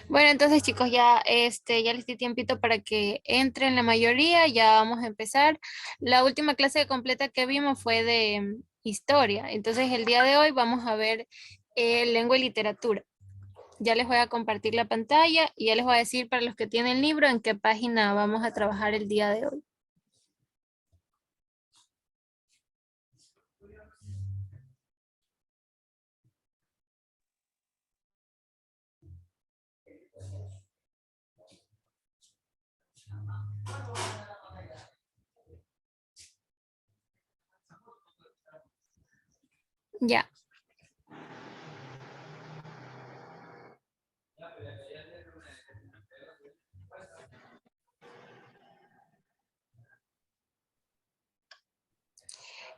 Bueno, entonces chicos, ya, ya les di tiempito para que entren la mayoría, ya vamos a empezar. La última clase completa que vimos fue de historia, entonces el día de hoy vamos a ver lengua y literatura. Ya les voy a compartir la pantalla y ya les voy a decir para los que tienen el libro en qué página vamos a trabajar el día de hoy. Ya.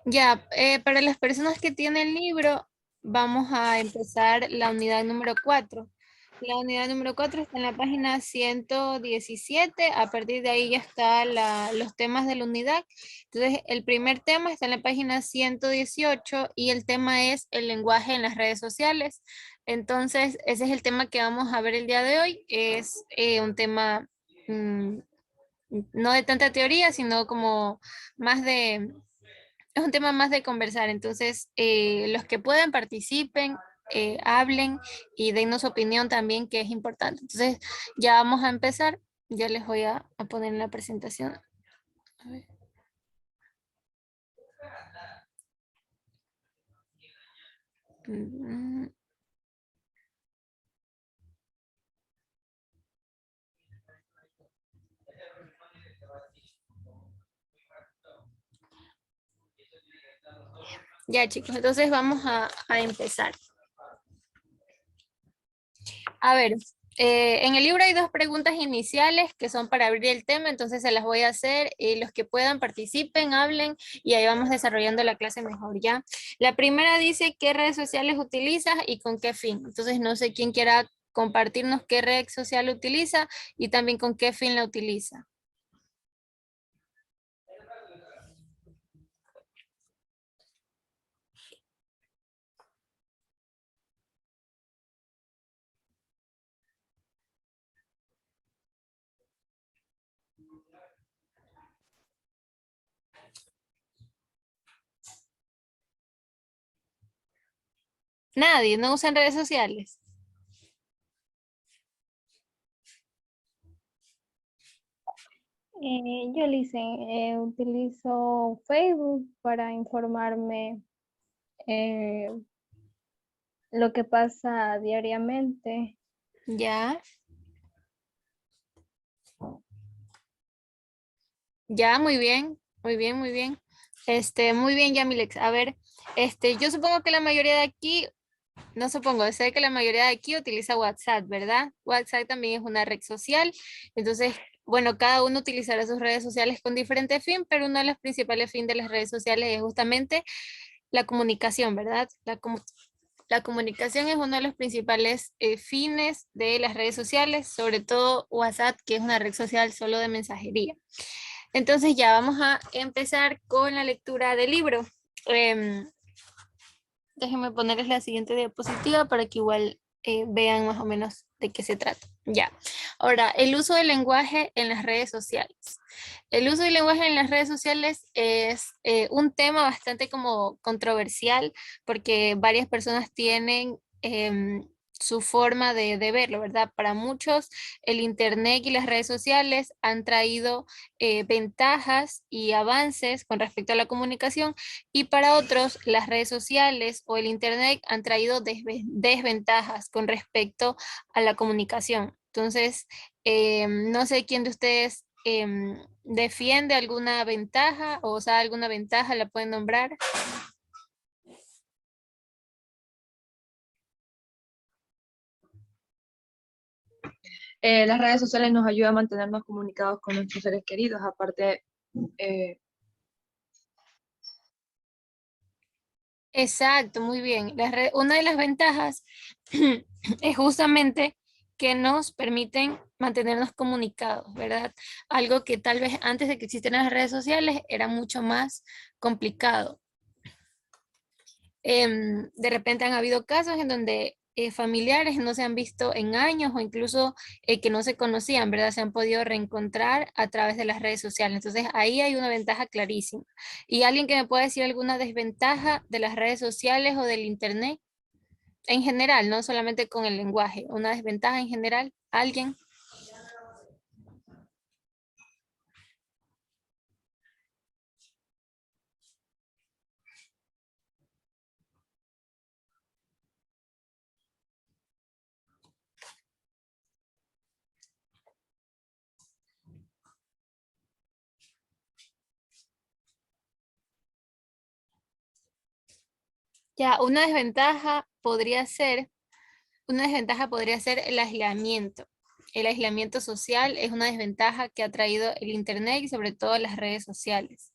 Ya, para las personas que tienen el libro, vamos a empezar la unidad número 4. La unidad número 4 está en la página 117. A partir de ahí ya están los temas de la unidad. Entonces, el primer tema está en la página 118 y el tema es el lenguaje en las redes sociales. Entonces, ese es el tema que vamos a ver el día de hoy. Es un tema mm, no de tanta teoría, sino como más de es un tema más de conversar, entonces los que puedan participen, hablen y dennos su opinión también, que es importante. Entonces ya vamos a empezar, ya les voy a poner en la presentación. A ver. Mm, Ya chicos, entonces vamos a empezar. A ver, en el libro hay dos preguntas iniciales que son para abrir el tema, entonces se las voy a hacer y los que puedan participen, hablen y ahí vamos desarrollando la clase mejor, ¿ya? La primera dice qué redes sociales utilizas y con qué fin. Entonces no sé quién quiera compartirnos qué red social utiliza y también con qué fin la utiliza. Nadie, no usan redes sociales. Yo le hice, utilizo Facebook para informarme eh, lo que pasa diariamente. Ya, ya, muy bien, muy bien, muy bien. Muy bien, Yamilex. A ver, yo supongo que la mayoría de aquí no supongo, sé que la mayoría de aquí utiliza WhatsApp, ¿verdad? WhatsApp también es una red social. Entonces, bueno, cada uno utilizará sus redes sociales con diferente fin, pero uno de los principales fines de las redes sociales es justamente la comunicación, ¿verdad? La comunicación es uno de los principales fines de las redes sociales, sobre todo WhatsApp, que es una red social solo de mensajería. Entonces ya vamos a empezar con la lectura del libro. Em, Déjenme ponerles la siguiente diapositiva para que igual vean más o menos de qué se trata. Ya. Ahora, el uso del lenguaje en las redes sociales. El uso del lenguaje en las redes sociales es un tema bastante como controversial porque varias personas tienen su forma de verlo, ¿verdad? Para muchos, el Internet y las redes sociales han traído ventajas y avances con respecto a la comunicación y para otros, las redes sociales o el Internet han traído desventajas con respecto a la comunicación. Entonces, no sé quién de ustedes defiende alguna ventaja o sabe alguna ventaja, la pueden nombrar. Las redes sociales nos ayudan a mantenernos comunicados con nuestros seres queridos. Aparte, eh, Exacto, muy bien. Una de las ventajas es justamente que nos permiten mantenernos comunicados, ¿verdad? Algo que tal vez antes de que existieran las redes sociales era mucho más complicado. De repente han habido casos en donde familiares no se han visto en años o incluso que no se conocían, ¿verdad? Se han podido reencontrar a través de las redes sociales. Entonces ahí hay una ventaja clarísima. ¿Y alguien que me pueda decir alguna desventaja de las redes sociales o del internet en general, no solamente con el lenguaje? ¿Una desventaja en general? ¿Alguien? Ya, una desventaja podría ser el aislamiento. El aislamiento social es una desventaja que ha traído el internet y sobre todo las redes sociales.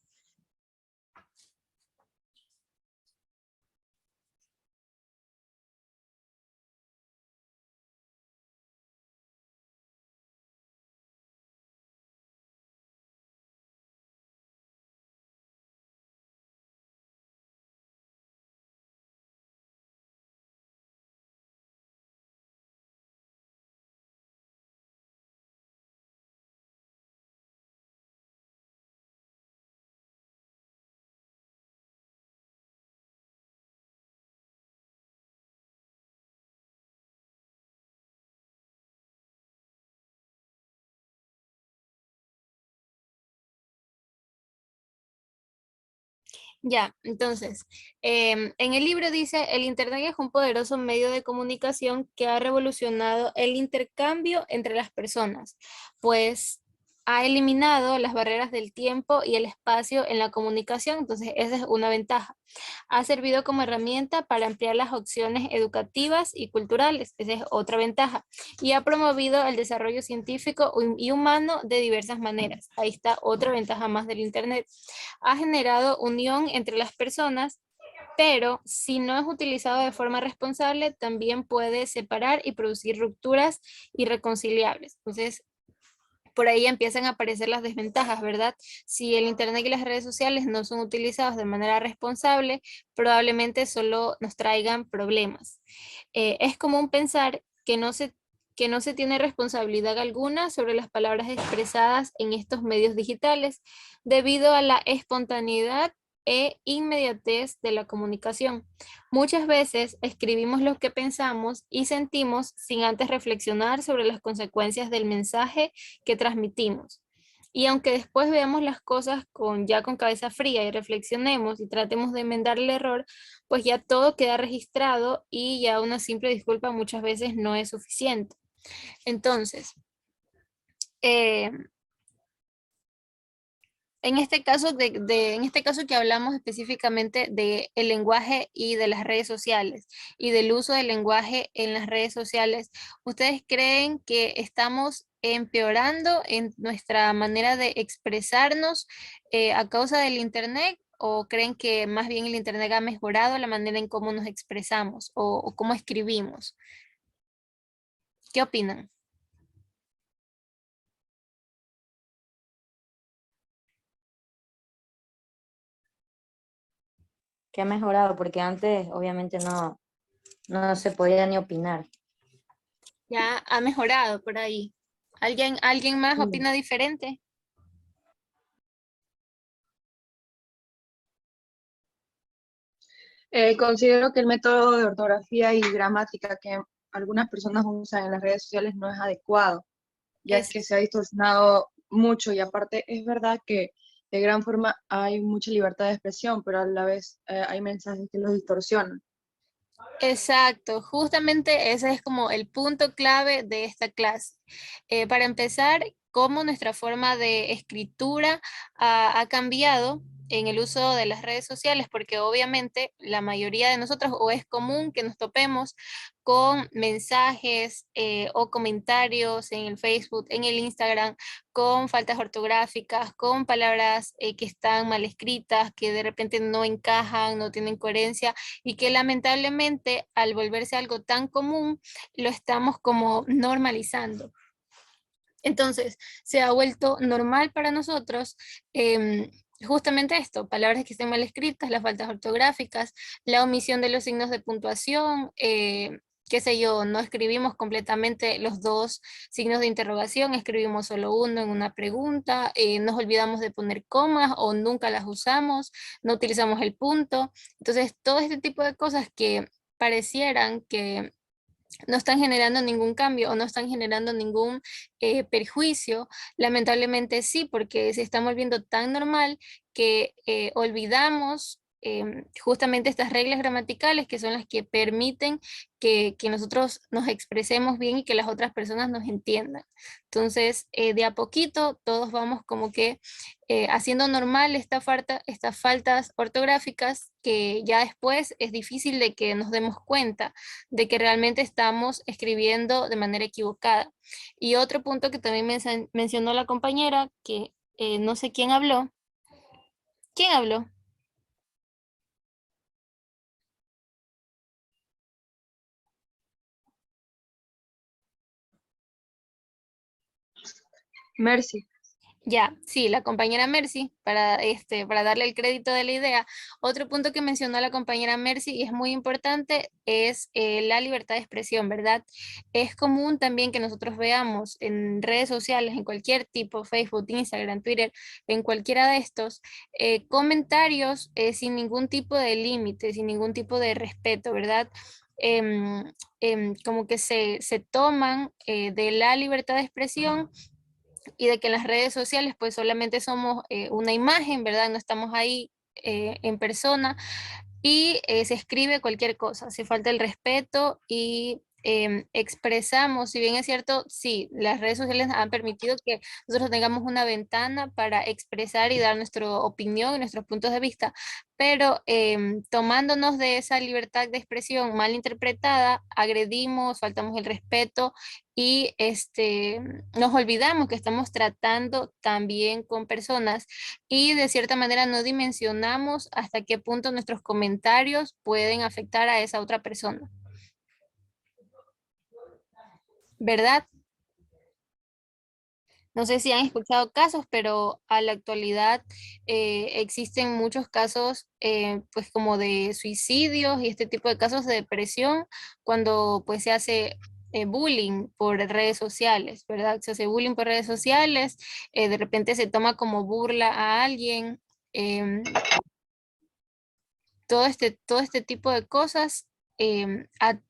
Ya, entonces, en el libro dice, el Internet es un poderoso medio de comunicación que ha revolucionado el intercambio entre las personas, pues ha eliminado las barreras del tiempo y el espacio en la comunicación, entonces esa es una ventaja. Ha servido como herramienta para ampliar las opciones educativas y culturales, esa es otra ventaja, y ha promovido el desarrollo científico y humano de diversas maneras. Ahí está otra ventaja más del Internet. Ha generado unión entre las personas, pero si no es utilizado de forma responsable, también puede separar y producir rupturas irreconciliables. Entonces, por ahí empiezan a aparecer las desventajas, ¿verdad? Si el Internet y las redes sociales no son utilizados de manera responsable, probablemente solo nos traigan problemas. Es común pensar que no se tiene responsabilidad alguna sobre las palabras expresadas en estos medios digitales debido a la espontaneidad e inmediatez de la comunicación. Muchas veces escribimos lo que pensamos y sentimos sin antes reflexionar sobre las consecuencias del mensaje que transmitimos. Y aunque después veamos las cosas ya con cabeza fría y reflexionemos y tratemos de enmendar el error, pues ya todo queda registrado y ya una simple disculpa muchas veces no es suficiente. Entonces, eh, en este caso, en este caso que hablamos específicamente del lenguaje y de las redes sociales y del uso del lenguaje en las redes sociales, ¿ustedes creen que estamos empeorando en nuestra manera de expresarnos a causa del Internet? ¿O creen que más bien el Internet ha mejorado la manera en cómo nos expresamos o cómo escribimos? ¿Qué opinan? Que ha mejorado, porque antes obviamente no se podía ni opinar. Ya ha mejorado por ahí. ¿Alguien más Sí. opina diferente? Considero que el método de ortografía y gramática que algunas personas usan en las redes sociales no es adecuado, ya Es que se ha distorsionado mucho y aparte es verdad que de gran forma hay mucha libertad de expresión, pero a la vez hay mensajes que los distorsionan. exacto, justamente ese es como el punto clave de esta clase. Para empezar, cómo nuestra forma de escritura ha cambiado en el uso de las redes sociales, porque obviamente la mayoría de nosotros o es común que nos topemos con mensajes o comentarios en el Facebook, en el Instagram, con faltas ortográficas, con palabras que están mal escritas, que de repente no encajan, no tienen coherencia y que lamentablemente al volverse algo tan común, lo estamos como normalizando. Entonces, se ha vuelto normal para nosotros justamente esto, palabras que estén mal escritas, las faltas ortográficas, la omisión de los signos de puntuación, qué sé yo, no escribimos completamente los dos signos de interrogación, escribimos solo uno en una pregunta, nos olvidamos de poner comas o nunca las usamos, no utilizamos el punto. Entonces, todo este tipo de cosas que parecieran que no están generando ningún cambio o no están generando ningún perjuicio, lamentablemente sí, porque se está volviendo tan normal que olvidamos justamente estas reglas gramaticales que son las que permiten que nosotros nos expresemos bien y que las otras personas nos entiendan. Entonces, de a poquito todos vamos como que haciendo normal estas faltas ortográficas que ya después es difícil de que nos demos cuenta de que realmente estamos escribiendo de manera equivocada. Y otro punto que también mencionó la compañera, que no sé quién habló. ¿Quién habló? Mercy. Ya, sí, la compañera Mercy, para darle el crédito de la idea. Otro punto que mencionó la compañera Mercy y es muy importante es la libertad de expresión, ¿verdad? Es común también que nosotros veamos en redes sociales, en cualquier tipo, Facebook, Instagram, Twitter, en cualquiera de estos, comentarios sin ningún tipo de límite, sin ningún tipo de respeto, ¿verdad? Como que se toman de la libertad de expresión y de que en las redes sociales pues solamente somos una imagen, ¿verdad? No estamos ahí en persona y se escribe cualquier cosa, se falta el respeto y expresamos, si bien es cierto, sí, las redes sociales han permitido que nosotros tengamos una ventana para expresar y dar nuestra opinión y nuestros puntos de vista, pero tomándonos de esa libertad de expresión mal interpretada, agredimos, faltamos el respeto y nos olvidamos que estamos tratando también con personas y de cierta manera no dimensionamos hasta qué punto nuestros comentarios pueden afectar a esa otra persona. ¿Verdad? No sé si han escuchado casos, pero a la actualidad existen muchos casos, pues como de suicidios y este tipo de casos de depresión cuando pues se hace bullying por redes sociales, ¿verdad? Se hace bullying por redes sociales, de repente se toma como burla a alguien, em, todo este tipo de cosas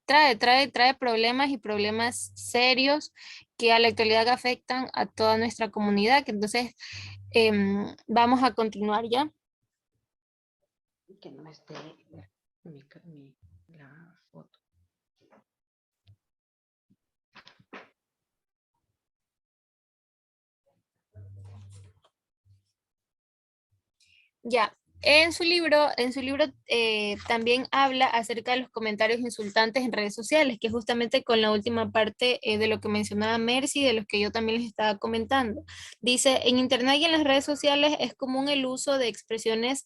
trae problemas y problemas serios que a la actualidad afectan a toda nuestra comunidad. Que entonces, vamos a continuar ya. Que no esté la foto. Ya, en su libro también habla acerca de los comentarios insultantes en redes sociales, que es justamente con la última parte de lo que mencionaba Mercy, de los que yo también les estaba comentando. Dice, en Internet y en las redes sociales es común el uso de expresiones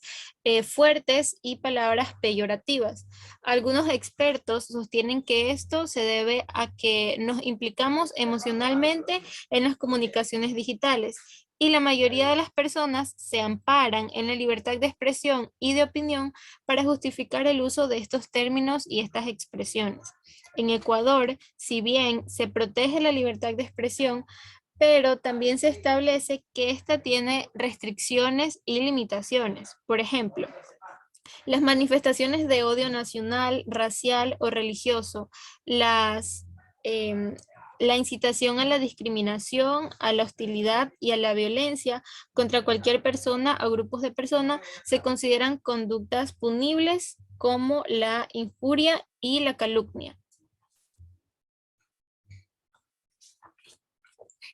fuertes y palabras peyorativas. Algunos expertos sostienen que esto se debe a que nos implicamos emocionalmente en las comunicaciones digitales y la mayoría de las personas se amparan en la libertad de expresión y de opinión para justificar el uso de estos términos y estas expresiones. En Ecuador, si bien se protege la libertad de expresión, pero también se establece que ésta tiene restricciones y limitaciones. Por ejemplo, las manifestaciones de odio nacional, racial o religioso, em, la incitación a la discriminación, a la hostilidad y a la violencia contra cualquier persona o grupos de personas se consideran conductas punibles como la injuria y la calumnia.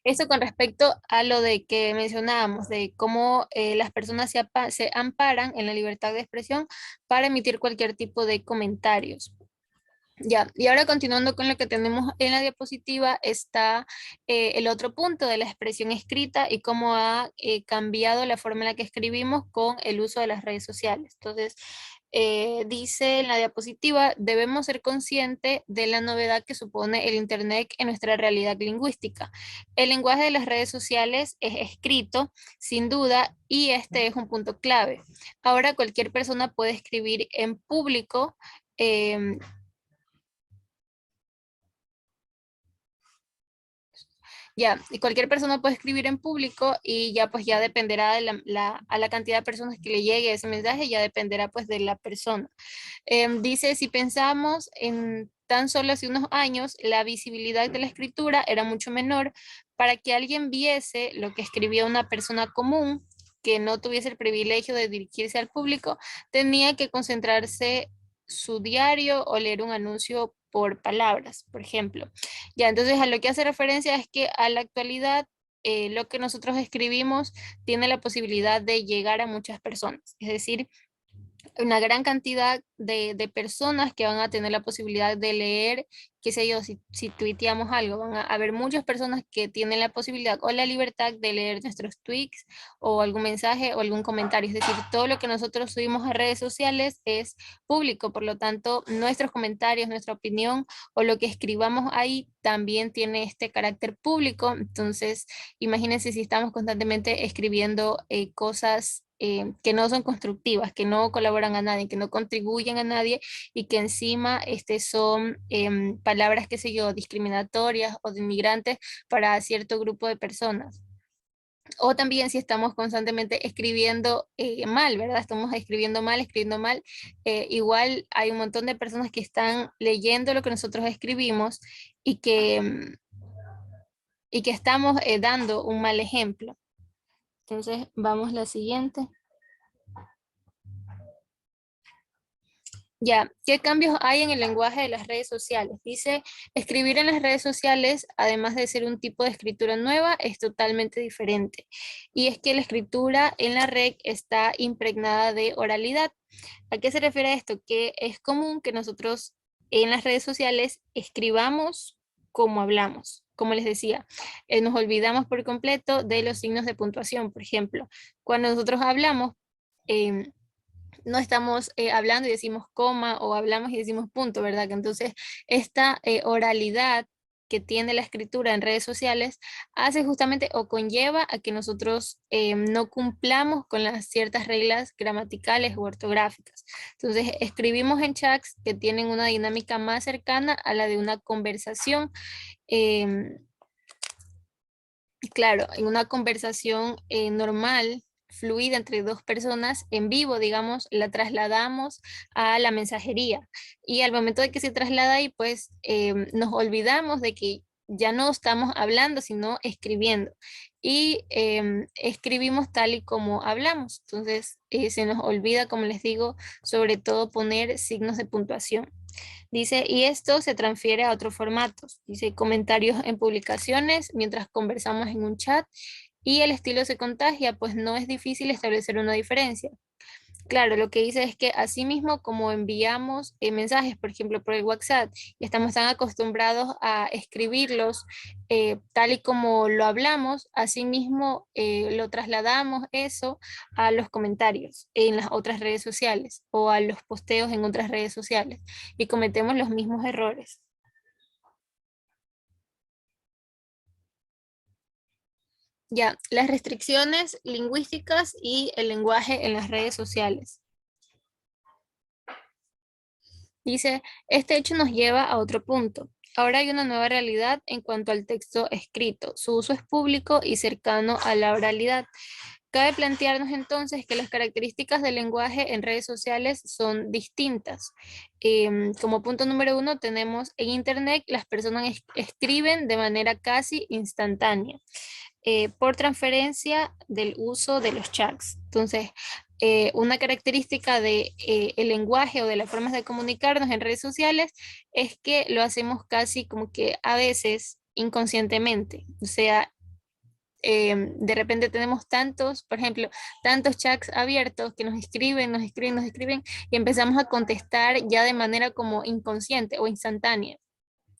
Eso con respecto a lo de que mencionábamos, de cómo las personas se amparan en la libertad de expresión para emitir cualquier tipo de comentarios. Ya, y ahora continuando con lo que tenemos en la diapositiva, está el otro punto de la expresión escrita y cómo ha cambiado la forma en la que escribimos con el uso de las redes sociales. Entonces, dice en la diapositiva, debemos ser conscientes de la novedad que supone el Internet en nuestra realidad lingüística. El lenguaje de las redes sociales es escrito, sin duda, y este es un punto clave. Ahora cualquier persona puede escribir en público, Ya, y cualquier persona puede escribir en público y ya pues ya dependerá de a la cantidad de personas que le llegue ese mensaje, ya dependerá pues de la persona. Dice, si pensamos en tan solo hace unos años, la visibilidad de la escritura era mucho menor. Para que alguien viese lo que escribía una persona común, que no tuviese el privilegio de dirigirse al público, tenía que concentrarse su diario o leer un anuncio por palabras, por ejemplo. Ya, entonces a lo que hace referencia es que a la actualidad lo que nosotros escribimos tiene la posibilidad de llegar a muchas personas. Es decir, una gran cantidad de personas que van a tener la posibilidad de leer, qué sé yo, si tuiteamos algo, van a haber muchas personas que tienen la posibilidad o la libertad de leer nuestros tweets o algún mensaje o algún comentario. Es decir, todo lo que nosotros subimos a redes sociales es público, por lo tanto, nuestros comentarios, nuestra opinión o lo que escribamos ahí también tiene este carácter público. Entonces, imagínense si estamos constantemente escribiendo cosas que no son constructivas, que no colaboran a nadie, que no contribuyen a nadie y que encima son palabras, qué sé yo, discriminatorias o denigrantes para cierto grupo de personas. O también si estamos constantemente escribiendo mal, ¿verdad? Estamos escribiendo mal. Igual hay un montón de personas que están leyendo lo que nosotros escribimos y y que estamos dando un mal ejemplo. Entonces, vamos a la siguiente. Ya, ¿qué cambios hay en el lenguaje de las redes sociales? Dice, escribir en las redes sociales, además de ser un tipo de escritura nueva, es totalmente diferente. Y es que la escritura en la red está impregnada de oralidad. ¿A qué se refiere esto? Que es común que nosotros en las redes sociales escribamos como hablamos. Como les decía, nos olvidamos por completo de los signos de puntuación, por ejemplo. Cuando nosotros hablamos, em, no estamos hablando y decimos coma o hablamos y decimos punto, ¿verdad? Que entonces esta oralidad que tiene la escritura en redes sociales hace justamente o conlleva a que nosotros no cumplamos con las ciertas reglas gramaticales u ortográficas. Entonces escribimos en chats que tienen una dinámica más cercana a la de una conversación. em, Claro, en una conversación normal, fluida entre dos personas en vivo, digamos, la trasladamos a la mensajería. Y al momento de que se traslada ahí, pues nos olvidamos de que ya no estamos hablando, sino escribiendo. Y escribimos tal y como hablamos. Entonces, se nos olvida, como les digo, sobre todo poner signos de puntuación. Dice, y esto se transfiere a otros formatos. Dice, comentarios en publicaciones mientras conversamos en un chat y el estilo se contagia, pues no es difícil establecer una diferencia. Claro, lo que dice es que así mismo como enviamos mensajes, por ejemplo, por el WhatsApp, y estamos tan acostumbrados a escribirlos tal y como lo hablamos, así mismo lo trasladamos eso a los comentarios en las otras redes sociales o a los posteos en otras redes sociales y cometemos los mismos errores. Ya, las restricciones lingüísticas y el lenguaje en las redes sociales. Dice, este hecho nos lleva a otro punto. Ahora hay una nueva realidad en cuanto al texto escrito. Su uso es público y cercano a la oralidad. Cabe plantearnos entonces que las características del lenguaje en redes sociales son distintas. Como punto número uno tenemos en Internet las personas escriben de manera casi instantánea por transferencia del uso de los chats. Entonces, una característica de el lenguaje o de las formas de comunicarnos en redes sociales es que lo hacemos casi como que a veces inconscientemente. O sea, de repente tenemos tantos, por ejemplo, tantos chats abiertos que nos escriben y empezamos a contestar ya de manera como inconsciente o instantánea.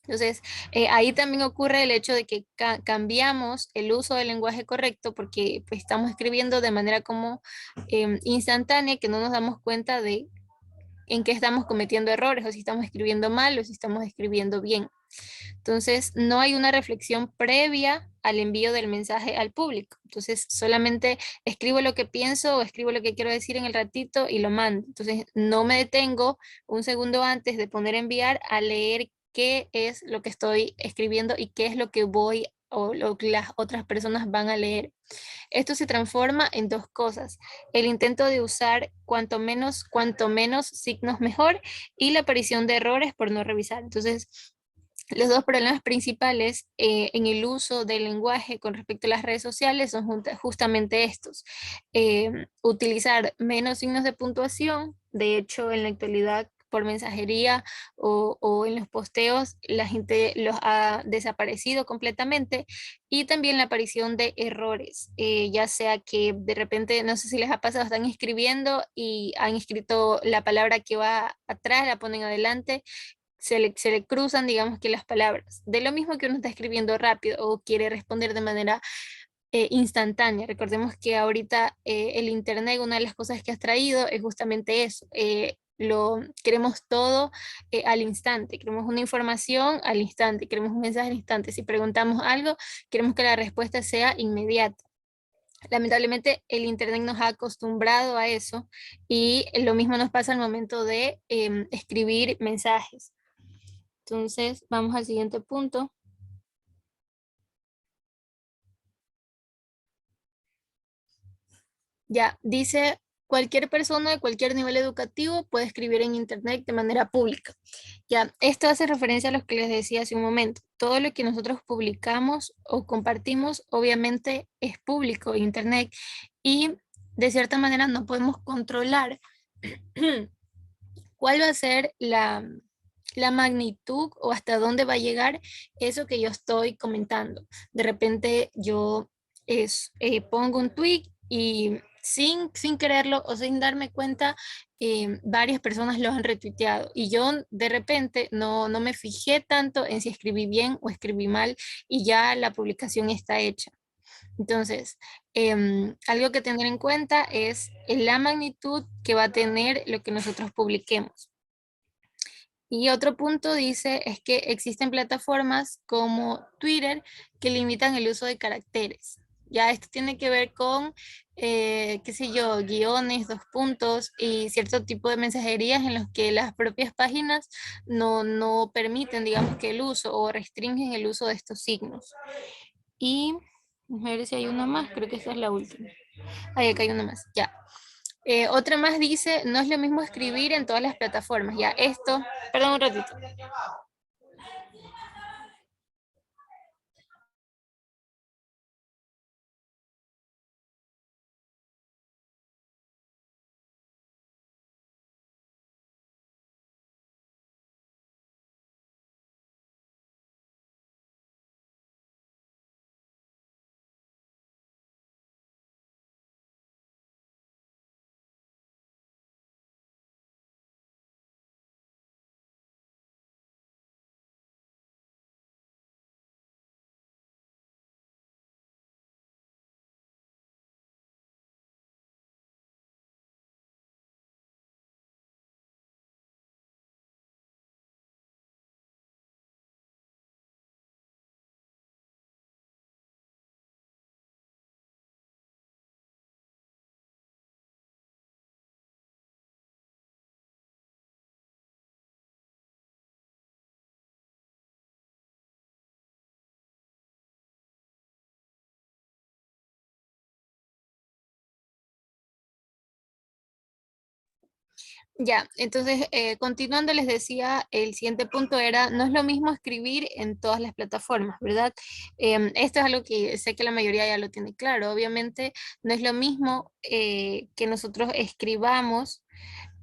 Entonces, ahí también ocurre el hecho de que cambiamos el uso del lenguaje correcto porque pues, estamos escribiendo de manera como instantánea que no nos damos cuenta de en qué estamos cometiendo errores o si estamos escribiendo mal o si estamos escribiendo bien. Entonces, no hay una reflexión previa al envío del mensaje al público. Entonces, solamente escribo lo que pienso o escribo lo que quiero decir en el ratito y lo mando. Entonces, no me detengo un segundo antes de poner enviar a leer qué es lo que estoy escribiendo y qué es lo que voy o lo que las otras personas van a leer. Esto se transforma en dos cosas: el intento de usar cuanto menos signos mejor, y la aparición de errores por no revisar. Entonces, los dos problemas principales en el uso del lenguaje con respecto a las redes sociales son justamente estos. Utilizar menos signos de puntuación. De hecho, en la actualidad, por mensajería o en los posteos, la gente los ha desaparecido completamente. Y también la aparición de errores, ya sea que de repente, no sé si les ha pasado, están escribiendo y han escrito la palabra que va atrás, la ponen adelante, se le cruzan, digamos, que las palabras. De lo mismo que uno está escribiendo rápido o quiere responder de manera instantánea. Recordemos que ahorita el Internet, una de las cosas que has traído es justamente eso. Queremos todo al instante, queremos una información al instante, queremos un mensaje al instante. Si preguntamos algo, queremos que la respuesta sea inmediata. Lamentablemente el Internet nos ha acostumbrado a eso, y lo mismo nos pasa al momento de escribir mensajes. Entonces, vamos al siguiente punto. Ya, dice: cualquier persona de cualquier nivel educativo puede escribir en Internet de manera pública. Ya, esto hace referencia a lo que les decía hace un momento. Todo lo que nosotros publicamos o compartimos, obviamente, es público en Internet, y de cierta manera no podemos controlar cuál va a ser la magnitud o hasta dónde va a llegar eso que yo estoy comentando. De repente yo pongo un tweet y sin quererlo o sin darme cuenta, varias personas lo han retuiteado, y yo de repente no me fijé tanto en si escribí bien o escribí mal, y ya la publicación está hecha. Entonces, algo que tener en cuenta es la magnitud que va a tener lo que nosotros publiquemos. Y otro punto dice es que existen plataformas como Twitter que limitan el uso de caracteres. Ya esto tiene que ver con, qué sé yo, guiones, dos puntos y cierto tipo de mensajerías en los que las propias páginas no permiten, digamos, que el uso, o restringen el uso de estos signos. Y a ver si hay una más, creo que esta es la última. Ahí acá hay una más, ya. Otra más dice: no es lo mismo escribir en todas las plataformas. Ya, esto, perdón un ratito. Ya, entonces, continuando, les decía, el siguiente punto era: no es lo mismo escribir en todas las plataformas, ¿verdad? Esto es algo que sé que la mayoría ya lo tiene claro. Obviamente, no es lo mismo que nosotros escribamos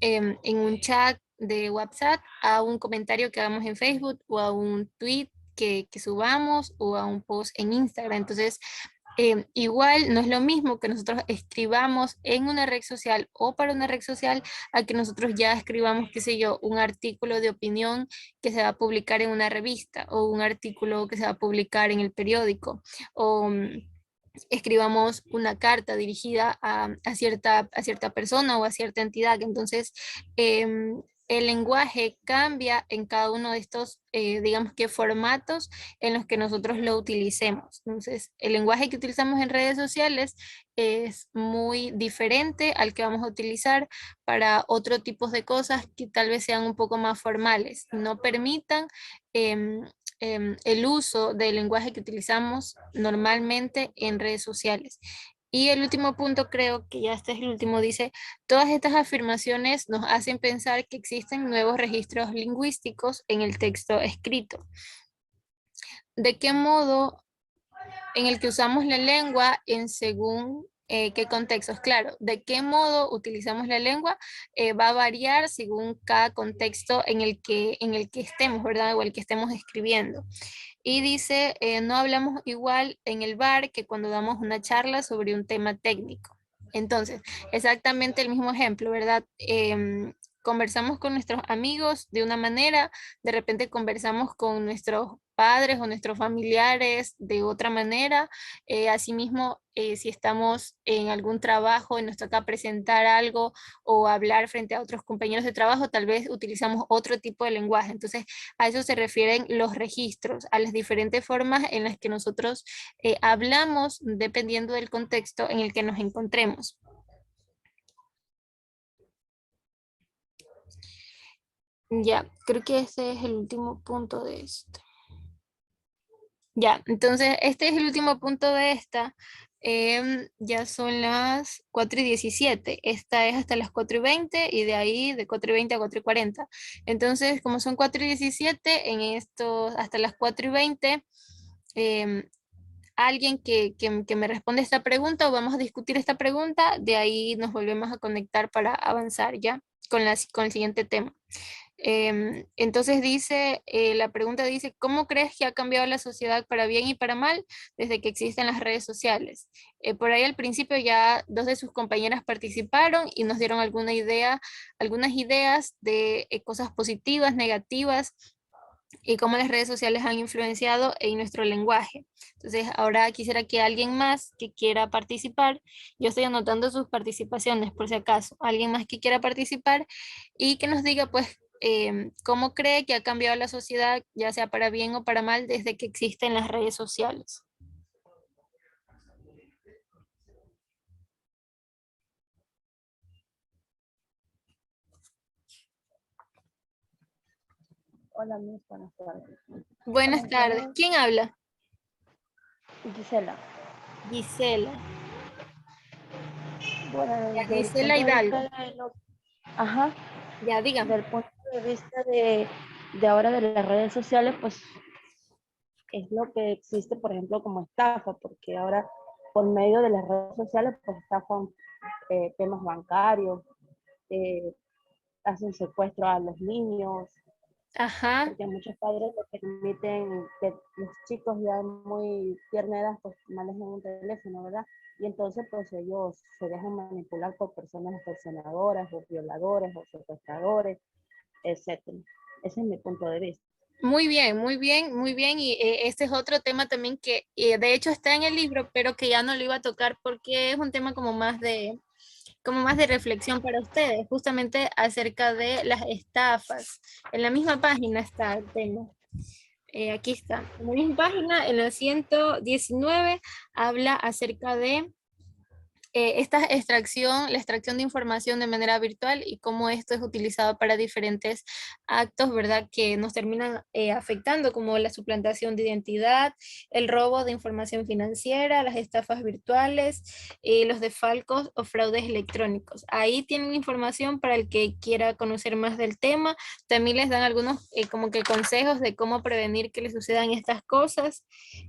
en un chat de WhatsApp a un comentario que hagamos en Facebook, o a un tweet que subamos, o a un post en Instagram. Entonces, igual no es lo mismo que nosotros escribamos en una red social o para una red social, a que nosotros ya escribamos, qué sé yo, un artículo de opinión que se va a publicar en una revista, o un artículo que se va a publicar en el periódico, o escribamos una carta dirigida a cierta persona o a cierta entidad. Entonces, el lenguaje cambia en cada uno de estos, digamos, que formatos en los que nosotros lo utilicemos. Entonces, el lenguaje que utilizamos en redes sociales es muy diferente al que vamos a utilizar para otro tipo de cosas que tal vez sean un poco más formales, no permitan em, el uso del lenguaje que utilizamos normalmente en redes sociales. Y el último punto, creo que ya este es el último, dice, todas estas afirmaciones nos hacen pensar que existen nuevos registros lingüísticos en el texto escrito. ¿De qué modo en el que usamos la lengua en según qué contextos? Claro, de qué modo utilizamos la lengua va a variar según cada contexto en el que estemos, ¿verdad? O el que estemos escribiendo. Y dice, no hablamos igual en el bar que cuando damos una charla sobre un tema técnico. Entonces, exactamente el mismo ejemplo, ¿verdad? Conversamos con nuestros amigos de una manera, de repente conversamos con nuestros padres o nuestros familiares de otra manera. Asimismo, si estamos en algún trabajo y nos toca presentar algo o hablar frente a otros compañeros de trabajo, tal vez utilizamos otro tipo de lenguaje. Entonces, a eso se refieren los registros, a las diferentes formas en las que nosotros hablamos dependiendo del contexto en el que nos encontremos. Ya, creo que ese es el último punto de esto. Ya, entonces este es el último punto de esta. Ya son las 4:17. Esta es hasta las 4:20 y de ahí de 4:20 a 4:40. Entonces, como son 4:17, en estos hasta las 4:20, alguien que me responde esta pregunta o vamos a discutir esta pregunta, de ahí nos volvemos a conectar para avanzar ya con el siguiente tema. Entonces dice, la pregunta dice, ¿cómo crees que ha cambiado la sociedad para bien y para mal desde que existen las redes sociales? Por ahí al principio ya dos de sus compañeras participaron y nos dieron algunas ideas de cosas positivas, negativas y cómo las redes sociales han influenciado en nuestro lenguaje. Entonces ahora quisiera que alguien más que quiera participar, yo estoy anotando sus participaciones por si acaso, alguien más que quiera participar y que nos diga pues cómo cree que ha cambiado la sociedad, ya sea para bien o para mal, desde que existen las redes sociales. Hola, Miss, buenas tardes. Buenas tardes. ¿Quién habla? Gisela. Gisela. Bueno, Ya, desde el Gisela punto de Hidalgo. vista de lo, ajá, Ya, dígame. del punto de vista de ahora de las redes sociales, pues es lo que existe, por ejemplo, como estafa, porque ahora por medio de las redes sociales, pues estafan temas bancarios, eh, hacen secuestro a los niños, Ajá. porque muchos padres le permiten que los chicos ya en muy tierna edad pues manejen un teléfono, ¿verdad? Y entonces pues ellos se dejan manipular por personas extorsionadoras o violadores o secuestradores, etcétera. Ese es mi punto de vista. Muy bien, muy bien, muy bien. Y este es otro tema también que de hecho está en el libro, pero que ya no lo iba a tocar porque es un tema como más de reflexión para ustedes, justamente acerca de las estafas. En la misma página está el tema. Aquí está. En la misma página, en la 119, habla acerca de esta extracción, la extracción de información de manera virtual y cómo esto es utilizado para diferentes actos, ¿verdad? Que nos terminan afectando, como la suplantación de identidad, el robo de información financiera, las estafas virtuales, los defalcos o fraudes electrónicos. Ahí tienen información para el que quiera conocer más del tema. También les dan algunos como que consejos de cómo prevenir que les sucedan estas cosas.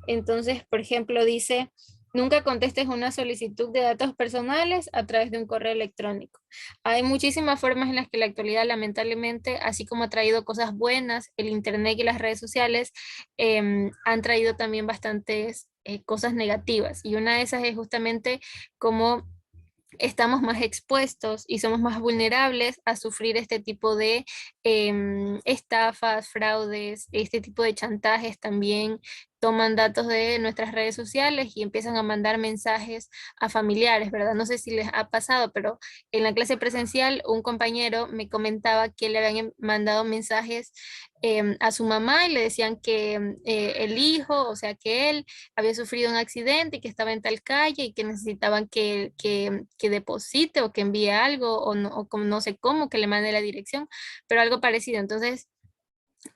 Entonces, por ejemplo, dice... Nunca contestes una solicitud de datos personales a través de un correo electrónico. Hay muchísimas formas en las que la actualidad, lamentablemente, así como ha traído cosas buenas, el Internet y las redes sociales han traído también bastantes cosas negativas. Y una de esas es justamente cómo estamos más expuestos y somos más vulnerables a sufrir este tipo de estafas, fraudes, este tipo de chantajes también. Toman datos de nuestras redes sociales y empiezan a mandar mensajes a familiares, ¿verdad? No sé si les ha pasado, pero en la clase presencial un compañero me comentaba que le habían mandado mensajes a su mamá y le decían que el hijo, o sea, que él había sufrido un accidente y que estaba en tal calle y que necesitaban que deposite o que envíe algo o, no, o como, no sé cómo, que le mande la dirección, pero algo parecido. Entonces,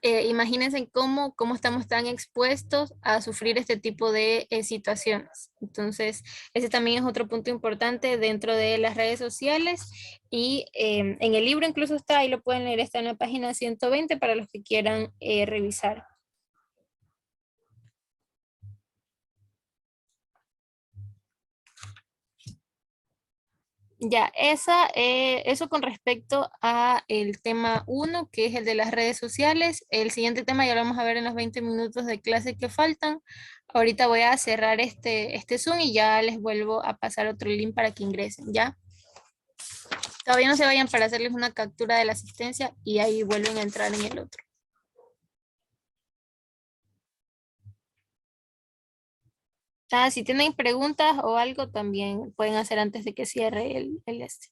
Imagínense cómo estamos tan expuestos a sufrir este tipo de situaciones. Entonces, ese también es otro punto importante dentro de las redes sociales y en el libro incluso está, ahí lo pueden leer, está en la página 120 para los que quieran revisar. Ya, eso con respecto a el tema 1, que es el de las redes sociales. El siguiente tema ya lo vamos a ver en los 20 minutos de clase que faltan. Ahorita voy a cerrar este Zoom y ya les vuelvo a pasar otro link para que ingresen, ¿ya? Todavía no se vayan para hacerles una captura de la asistencia y ahí vuelven a entrar en el otro. Si tienen preguntas o algo, también pueden hacer antes de que cierre el este.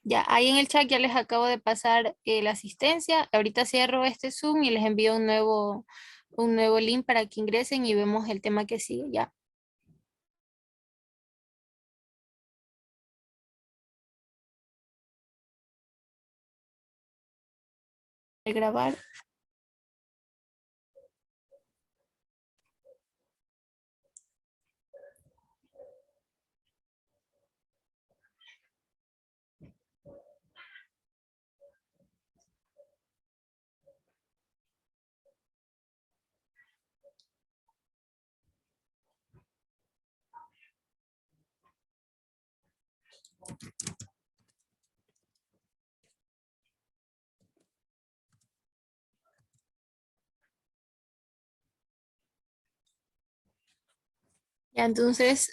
Ya, ahí en el chat ya les acabo de pasar la asistencia. Ahorita cierro este Zoom y les envío un nuevo link para que ingresen y vemos el tema que sigue ya. De grabar. Ya, entonces,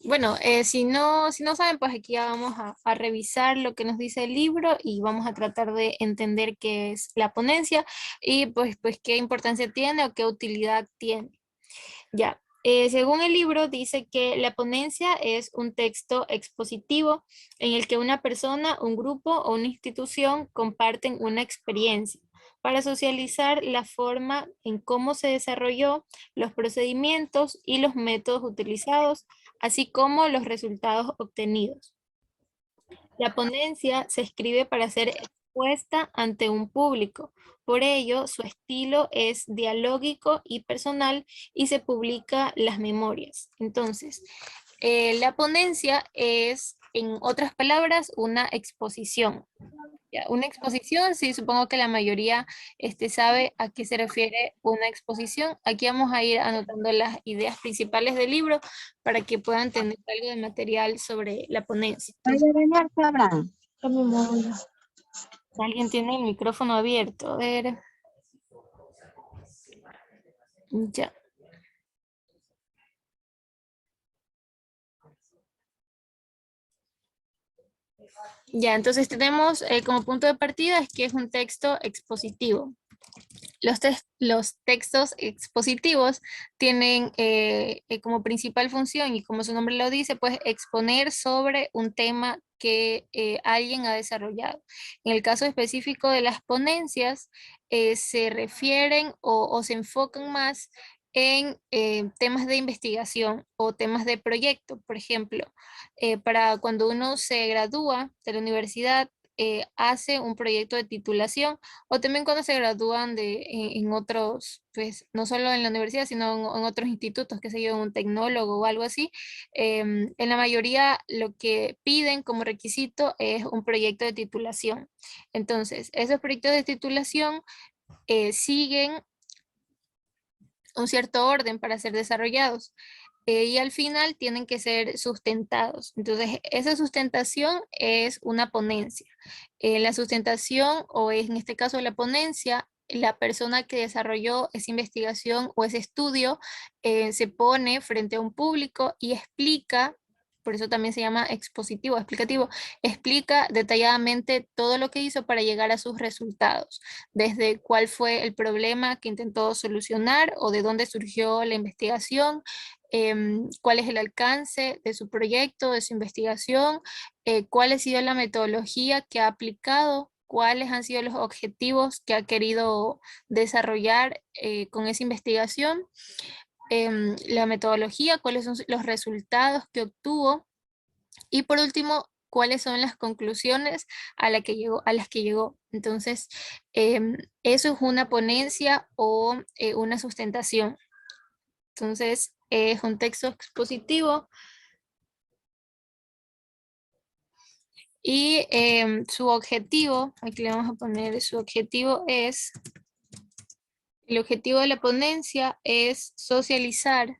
bueno, si no saben, pues aquí ya vamos a revisar lo que nos dice el libro y vamos a tratar de entender qué es la ponencia y pues qué importancia tiene o qué utilidad tiene. Ya, según el libro dice que la ponencia es un texto expositivo en el que una persona, un grupo o una institución comparten una experiencia para socializar la forma en cómo se desarrolló, los procedimientos y los métodos utilizados, así como los resultados obtenidos. La ponencia se escribe para ser expuesta ante un público. Por ello, su estilo es dialógico y personal y se publica las memorias. Entonces, la ponencia es, en otras palabras, una exposición. Ya, una exposición, sí, supongo que la mayoría sabe a qué se refiere una exposición. Aquí vamos a ir anotando las ideas principales del libro para que puedan tener algo de material sobre la ponencia. Entonces, alguien tiene el micrófono abierto, a ver. Ya. Ya, entonces tenemos como punto de partida es que es un texto expositivo. Los textos expositivos tienen como principal función y como su nombre lo dice, pues exponer sobre un tema que alguien ha desarrollado. En el caso específico de las ponencias, se refieren o se enfocan más en temas de investigación o temas de proyecto. Por ejemplo, para cuando uno se gradúa de la universidad, hace un proyecto de titulación o también cuando se gradúan en otros, pues no solo en la universidad, sino en otros institutos, que se yo, un tecnólogo o algo así, en la mayoría lo que piden como requisito es un proyecto de titulación. Entonces, esos proyectos de titulación siguen un cierto orden para ser desarrollados. Y al final tienen que ser sustentados. Entonces, esa sustentación es una ponencia. La sustentación, o en este caso la ponencia, la persona que desarrolló esa investigación o ese estudio se pone frente a un público y explica por eso también se llama expositivo, explicativo. Explica detalladamente todo lo que hizo para llegar a sus resultados, desde cuál fue el problema que intentó solucionar o de dónde surgió la investigación, cuál es el alcance de su proyecto, de su investigación, cuál ha sido la metodología que ha aplicado, cuáles han sido los objetivos que ha querido desarrollar con esa investigación, la metodología, cuáles son los resultados que obtuvo y por último, cuáles son las conclusiones a las que llegó. Entonces, eso es una ponencia o una sustentación. Entonces, es un texto expositivo y su objetivo, aquí le vamos a poner, su objetivo es, el objetivo de la ponencia es socializar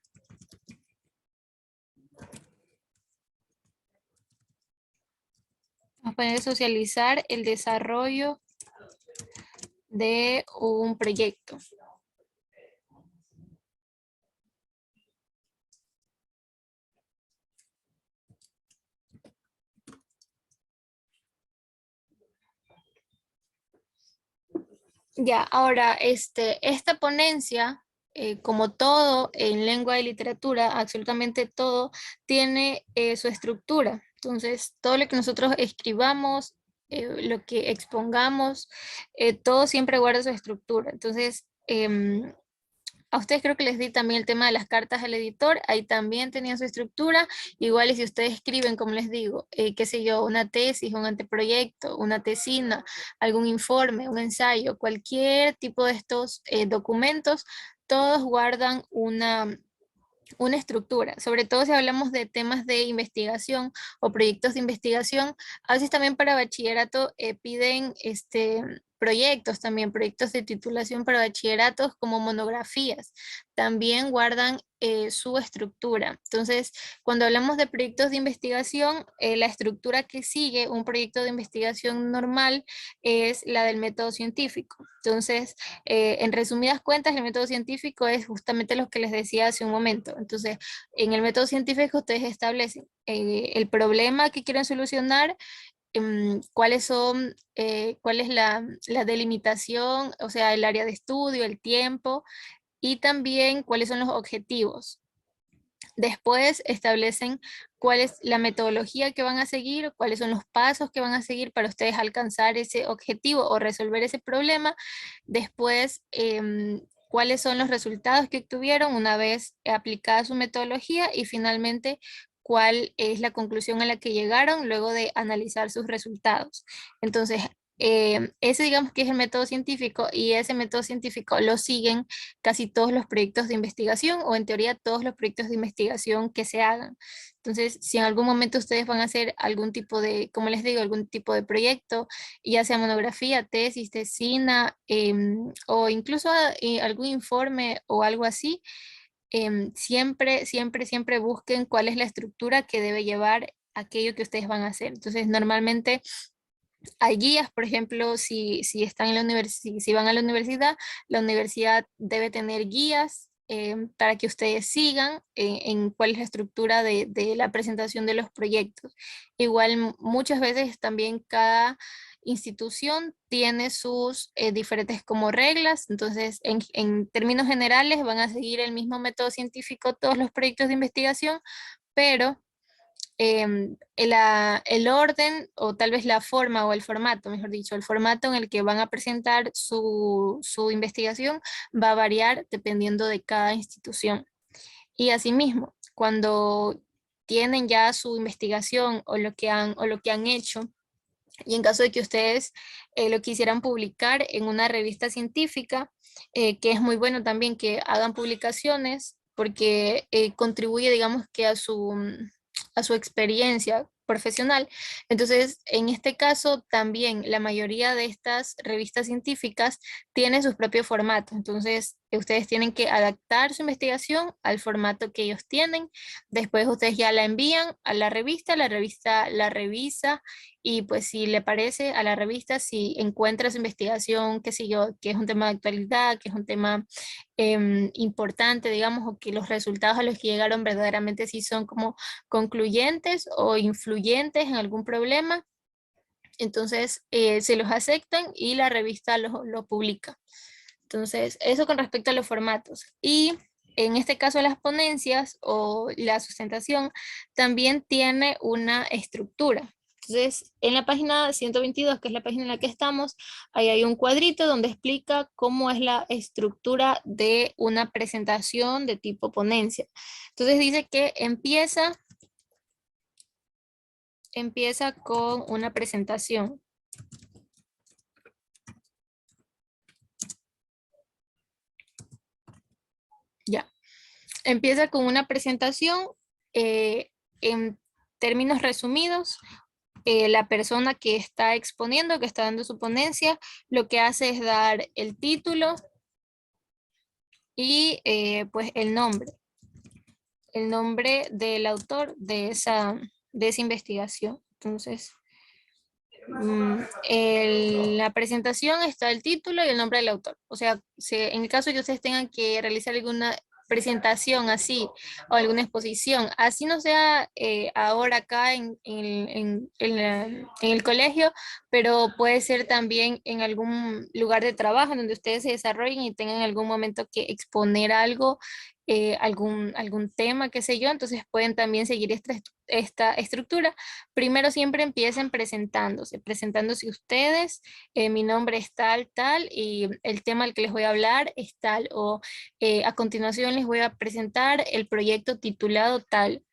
Vamos a poner socializar el desarrollo de un proyecto. Ya, ahora, esta ponencia, como todo en lengua y literatura, absolutamente todo, tiene su estructura. Entonces, todo lo que nosotros escribamos, lo que expongamos, todo siempre guarda su estructura. Entonces, a ustedes creo que les di también el tema de las cartas al editor, ahí también tenían su estructura, igual y si ustedes escriben, como les digo, qué sé yo, una tesis, un anteproyecto, una tesina, algún informe, un ensayo, cualquier tipo de estos documentos, todos guardan una estructura, sobre todo si hablamos de temas de investigación o proyectos de investigación. A veces también para bachillerato piden proyectos también, proyectos de titulación para bachilleratos como monografías. También guardan su estructura. Entonces, cuando hablamos de proyectos de investigación, la estructura que sigue un proyecto de investigación normal es la del método científico. Entonces, en resumidas cuentas, el método científico es justamente lo que les decía hace un momento. Entonces, en el método científico ustedes establecen el problema que quieren solucionar, cuáles son, cuál es la delimitación, o sea, el área de estudio, el tiempo, y también cuáles son los objetivos. Después establecen cuál es la metodología que van a seguir, cuáles son los pasos que van a seguir para ustedes alcanzar ese objetivo o resolver ese problema. Después, cuáles son los resultados que obtuvieron una vez aplicada su metodología y finalmente cuál es la conclusión a la que llegaron luego de analizar sus resultados. Entonces, ese digamos que es el método científico y ese método científico lo siguen casi todos los proyectos de investigación o en teoría todos los proyectos de investigación que se hagan. Entonces, si en algún momento ustedes van a hacer algún tipo de, como les digo, algún tipo de proyecto, ya sea monografía, tesis, tesina, o incluso algún informe o algo así, siempre busquen cuál es la estructura que debe llevar aquello que ustedes van a hacer. Entonces, normalmente hay guías, por ejemplo, si están en la si van a la universidad debe tener guías para que ustedes sigan en cuál es la estructura de la presentación de los proyectos. Igual muchas veces también cada institución tiene sus diferentes como reglas, entonces en términos generales van a seguir el mismo método científico todos los proyectos de investigación, pero el orden o tal vez la forma o el formato, mejor dicho, el formato en el que van a presentar su investigación va a variar dependiendo de cada institución. Y asimismo, cuando tienen ya su investigación o lo que han hecho, y en caso de que ustedes lo quisieran publicar en una revista científica, que es muy bueno también que hagan publicaciones porque contribuye, digamos, que a su experiencia profesional. Entonces, en este caso, también la mayoría de estas revistas científicas tienen sus propios formatos. Entonces, ustedes tienen que adaptar su investigación al formato que ellos tienen. Después ustedes ya la envían a la revista la revisa y pues si le parece a la revista, si encuentra su investigación, qué sé yo, que es un tema de actualidad, que es un tema importante, digamos, o que los resultados a los que llegaron verdaderamente sí son como concluyentes o influyentes en algún problema, entonces se los aceptan y la revista lo publica. Entonces, eso con respecto a los formatos. Y en este caso las ponencias o la sustentación también tiene una estructura. Entonces, en la página 122, que es la página en la que estamos, ahí hay un cuadrito donde explica cómo es la estructura de una presentación de tipo ponencia. Entonces dice que empieza con una presentación. Ya. Empieza con una presentación en términos resumidos. La persona que está exponiendo, que está dando su ponencia, lo que hace es dar el título y pues el nombre del autor de esa investigación. Entonces, en la presentación está el título y el nombre del autor. O sea, en el caso de que ustedes tengan que realizar alguna presentación así o alguna exposición, así no sea ahora acá en el colegio, pero puede ser también en algún lugar de trabajo donde ustedes se desarrollen y tengan en algún momento que exponer algo, algún tema, qué sé yo, entonces pueden también seguir esta estructura. Primero siempre empiecen presentándose ustedes, mi nombre es tal, tal, y el tema al que les voy a hablar es tal, o a continuación les voy a presentar el proyecto titulado tal,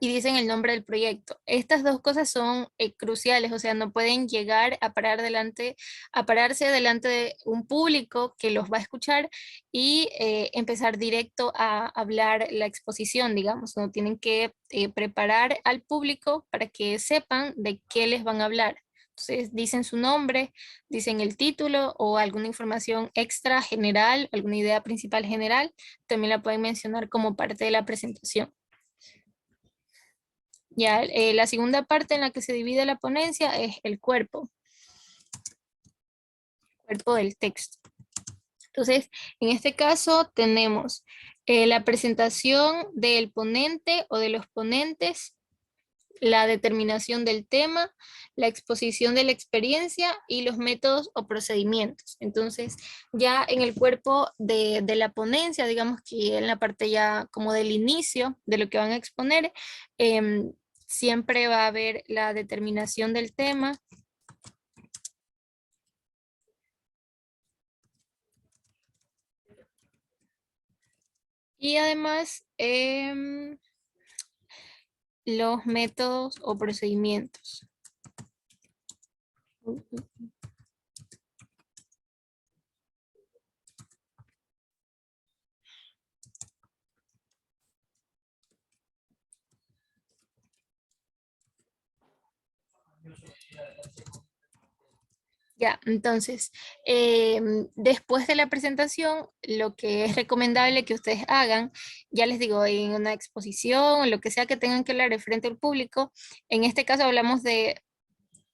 y dicen el nombre del proyecto. Estas dos cosas son cruciales, o sea, no pueden llegar a pararse delante de un público que los va a escuchar y empezar directo a hablar la exposición, digamos, no tienen que preparar al público para que sepan de qué les van a hablar. Entonces dicen su nombre, dicen el título o alguna información extra general, alguna idea principal general, también la pueden mencionar como parte de la presentación. Ya, la segunda parte en la que se divide la ponencia es el cuerpo del texto. Entonces, en este caso tenemos la presentación del ponente o de los ponentes, la determinación del tema, la exposición de la experiencia y los métodos o procedimientos. Entonces, ya en el cuerpo de la ponencia, digamos que en la parte ya como del inicio de lo que van a exponer, siempre va a haber la determinación del tema. Y además, los métodos o procedimientos. Ya, entonces, después de la presentación, lo que es recomendable que ustedes hagan, ya les digo, en una exposición, lo que sea que tengan que hablar de frente al público, en este caso hablamos de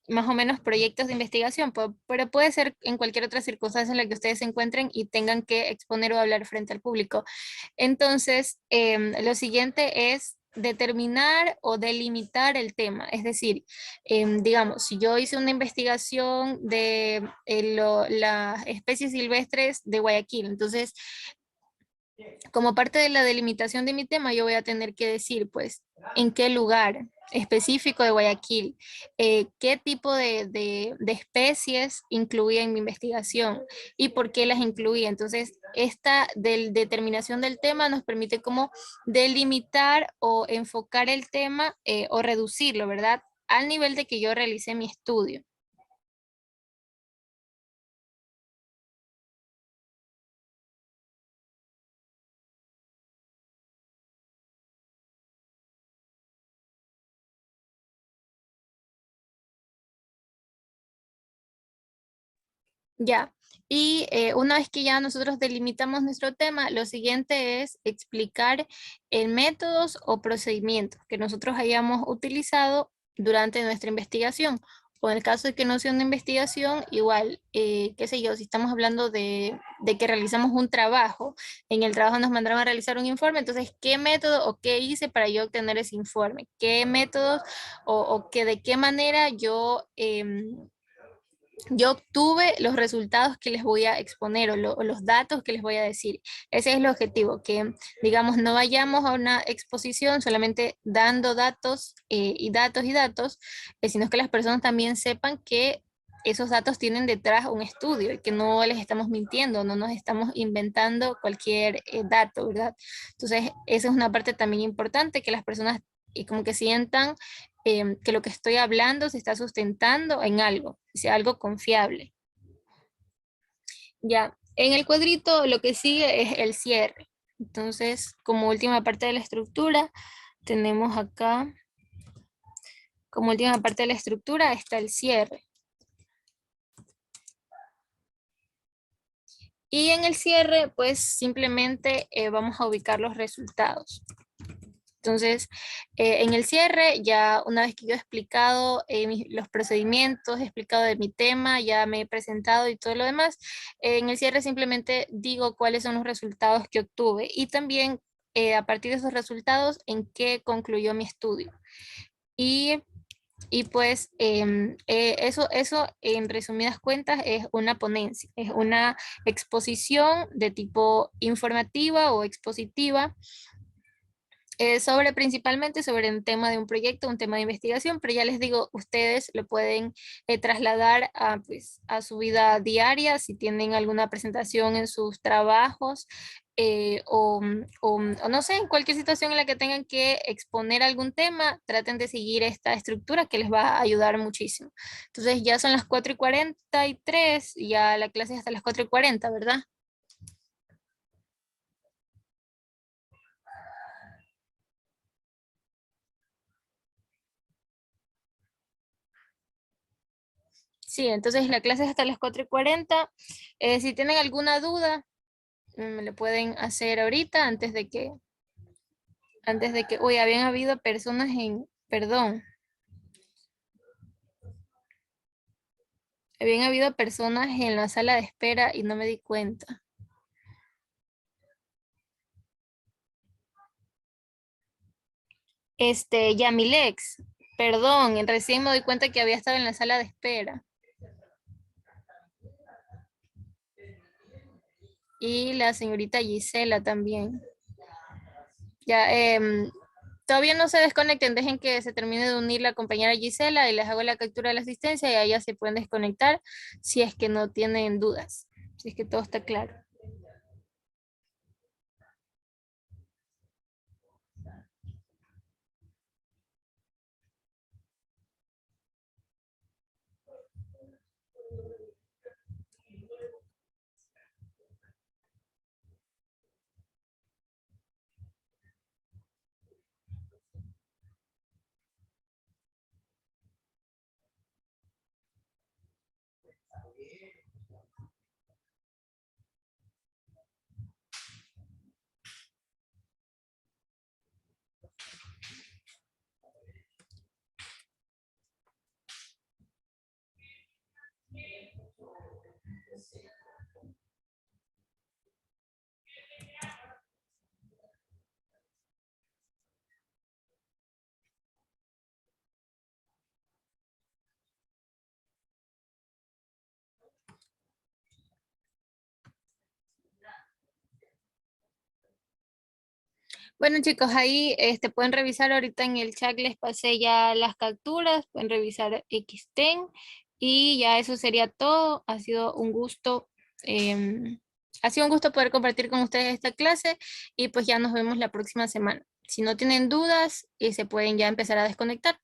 más o menos proyectos de investigación, pero puede ser en cualquier otra circunstancia en la que ustedes se encuentren y tengan que exponer o hablar frente al público. Entonces, lo siguiente es determinar o delimitar el tema. Es decir, digamos, si yo hice una investigación de las especies silvestres de Guayaquil, entonces como parte de la delimitación de mi tema, yo voy a tener que decir, pues, en qué lugar específico de Guayaquil, qué tipo de especies incluía en mi investigación y por qué las incluía. Entonces, esta determinación del tema nos permite como delimitar o enfocar el tema o reducirlo, ¿verdad? Al nivel de que yo realicé mi estudio. Ya, Y una vez que ya nosotros delimitamos nuestro tema, lo siguiente es explicar métodos o procedimientos que nosotros hayamos utilizado durante nuestra investigación. O en el caso de que no sea una investigación, igual, qué sé yo, si estamos hablando de que realizamos un trabajo, en el trabajo nos mandaron a realizar un informe, entonces, ¿qué método o qué hice para yo obtener ese informe? ¿Qué métodos o que de qué manera yo obtuve los resultados que les voy a exponer o los datos que les voy a decir? Ese es el objetivo, que digamos no vayamos a una exposición solamente dando datos y datos y datos, sino que las personas también sepan que esos datos tienen detrás un estudio y que no les estamos mintiendo, no nos estamos inventando cualquier dato, ¿verdad? Entonces, esa es una parte también importante, que las personas como que sientan que lo que estoy hablando se está sustentando en algo, sea algo confiable. Ya, en el cuadrito lo que sigue es el cierre. Entonces, como última parte de la estructura, tenemos acá, como última parte de la estructura está el cierre. Y en el cierre, pues simplemente vamos a ubicar los resultados. Entonces, en el cierre, ya una vez que yo he explicado los procedimientos, he explicado de mi tema, ya me he presentado y todo lo demás, en el cierre simplemente digo cuáles son los resultados que obtuve y también a partir de esos resultados en qué concluyó mi estudio. Y pues eso en resumidas cuentas es una ponencia, es una exposición de tipo informativa o expositiva principalmente sobre un tema de un proyecto, un tema de investigación, pero ya les digo, ustedes lo pueden trasladar pues, a su vida diaria, si tienen alguna presentación en sus trabajos, o no sé, en cualquier situación en la que tengan que exponer algún tema, traten de seguir esta estructura que les va a ayudar muchísimo. Entonces ya son las 4:43, ya la clase es hasta las 4:40, ¿verdad? Sí, entonces la clase es hasta las 4:40. Si tienen alguna duda, me lo pueden hacer ahorita uy, habían habido personas perdón, habían habido personas en la sala de espera y no me di cuenta. Yamilex, perdón, recién me doy cuenta que había estado en la sala de espera. Y la señorita Gisela también. Ya, todavía no se desconecten, dejen que se termine de unir la compañera Gisela y les hago la captura de la asistencia y allá se pueden desconectar si es que no tienen dudas, si es que todo está claro. Bueno chicos, ahí pueden revisar ahorita en el chat, les pasé ya las capturas, pueden revisar Xten y ya eso sería todo. Ha sido un gusto poder compartir con ustedes esta clase y pues ya nos vemos la próxima semana. Si no tienen dudas, se pueden ya empezar a desconectar.